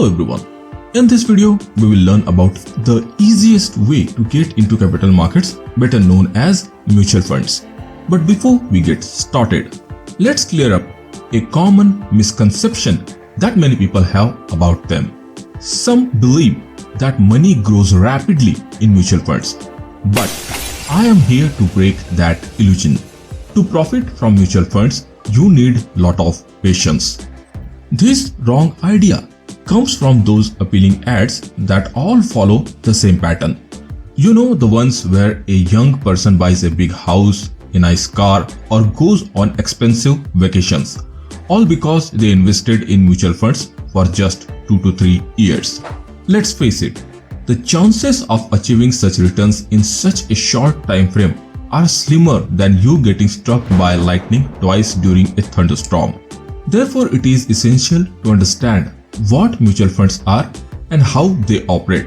Hello everyone. In this video, we will learn about the easiest way to get into capital markets, better known as mutual funds. But before we get started, let's clear up a common misconception that many people have about them. Some believe that money grows rapidly in mutual funds, but I am here to break that illusion. To profit from mutual funds, you need lot of patience. This wrong idea comes from those appealing ads that all follow the same pattern. You know, the ones where a young person buys a big house, a nice car, or goes on expensive vacations, all because they invested in mutual funds for just 2 to 3 years. Let's face it, the chances of achieving such returns in such a short time frame are slimmer than you getting struck by lightning twice during a thunderstorm. Therefore, it is essential to understand what mutual funds are and how they operate.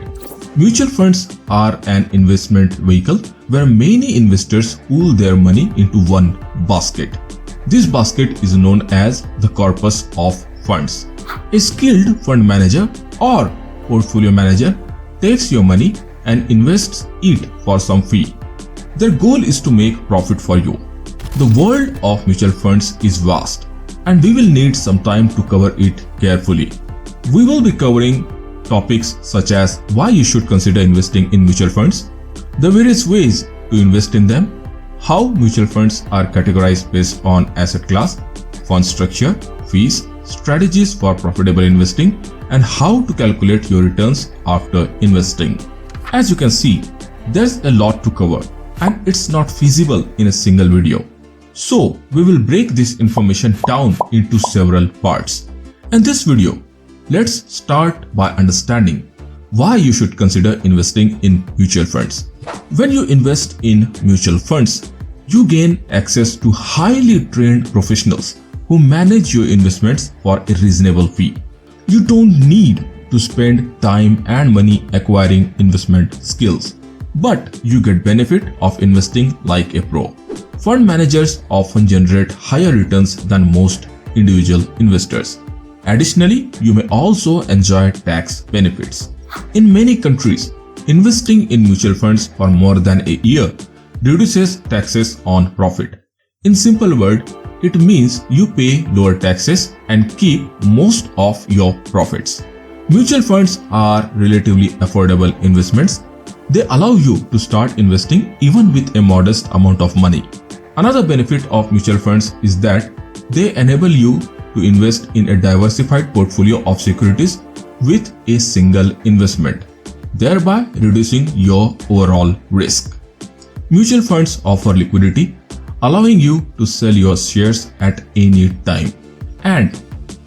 Mutual funds are an investment vehicle where many investors pool their money into one basket. This basket is known as the corpus of funds. A skilled fund manager or portfolio manager takes your money and invests it for some fee. Their goal is to make profit for you. The world of mutual funds is vast, and we will need some time to cover it carefully. We will be covering topics such as why you should consider investing in mutual funds, the various ways to invest in them, how mutual funds are categorized based on asset class, fund structure, fees, strategies for profitable investing, and how to calculate your returns after investing. As you can see, there's a lot to cover and it's not feasible in a single video. So we will break this information down into several parts. In this video, let's start by understanding why you should consider investing in mutual funds. When you invest in mutual funds, you gain access to highly trained professionals who manage your investments for a reasonable fee. You don't need to spend time and money acquiring investment skills, but you get benefit of investing like a pro. Fund managers often generate higher returns than most individual investors. Additionally, you may also enjoy tax benefits. In many countries, investing in mutual funds for more than a year reduces taxes on profit. In simple words, it means you pay lower taxes and keep most of your profits. Mutual funds are relatively affordable investments. They allow you to start investing even with a modest amount of money. Another benefit of mutual funds is that they enable you to invest in a diversified portfolio of securities with a single investment, thereby reducing your overall risk. Mutual funds offer liquidity, allowing you to sell your shares at any time. And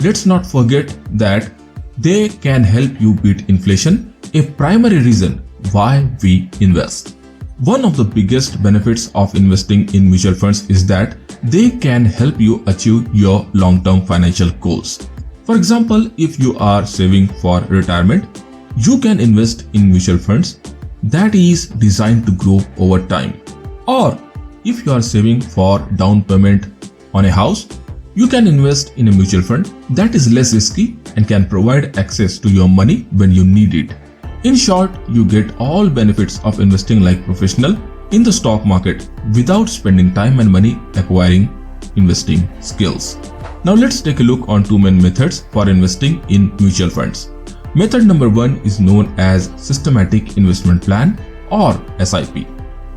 let's not forget that they can help you beat inflation, a primary reason why we invest. One of the biggest benefits of investing in mutual funds is that they can help you achieve your long-term financial goals. For example, if you are saving for retirement, you can invest in mutual funds that is designed to grow over time. Or if you are saving for down payment on a house, you can invest in a mutual fund that is less risky and can provide access to your money when you need it. In short, you get all benefits of investing like professional in the stock market without spending time and money acquiring investing skills. Now let's take a look on two main methods for investing in mutual funds. Method number 1 is known as systematic investment plan or SIP.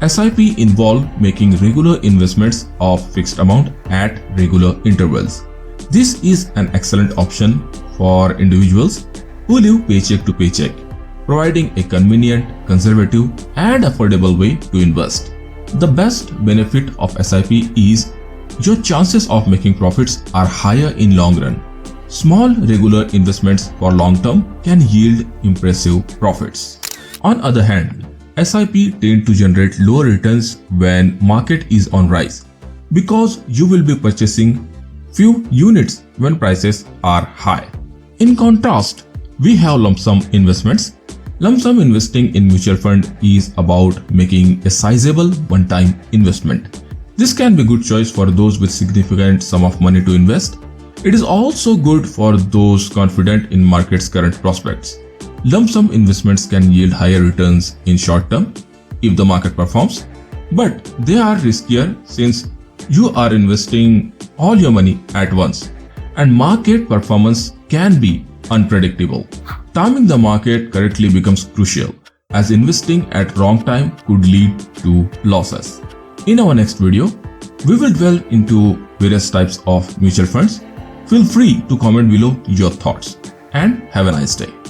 SIP involve making regular investments of fixed amount at regular intervals. This is an excellent option for individuals who live paycheck to paycheck, providing a convenient, conservative, and affordable way to invest. The best benefit of SIP is your chances of making profits are higher in long run. Small regular investments for long term can yield impressive profits. On other hand, SIP tend to generate lower returns when market is on rise because you will be purchasing few units when prices are high. In contrast, we have lump sum investments. Lump sum investing in mutual fund is about making a sizable one-time investment. This can be a good choice for those with significant sum of money to invest. It is also good for those confident in market's current prospects. Lump sum investments can yield higher returns in short term if the market performs, but they are riskier since you are investing all your money at once, and market performance can be unpredictable. Timing the market correctly becomes crucial, as investing at wrong time could lead to losses. In our next video, we will delve into various types of mutual funds. Feel free to comment below your thoughts and have a nice day.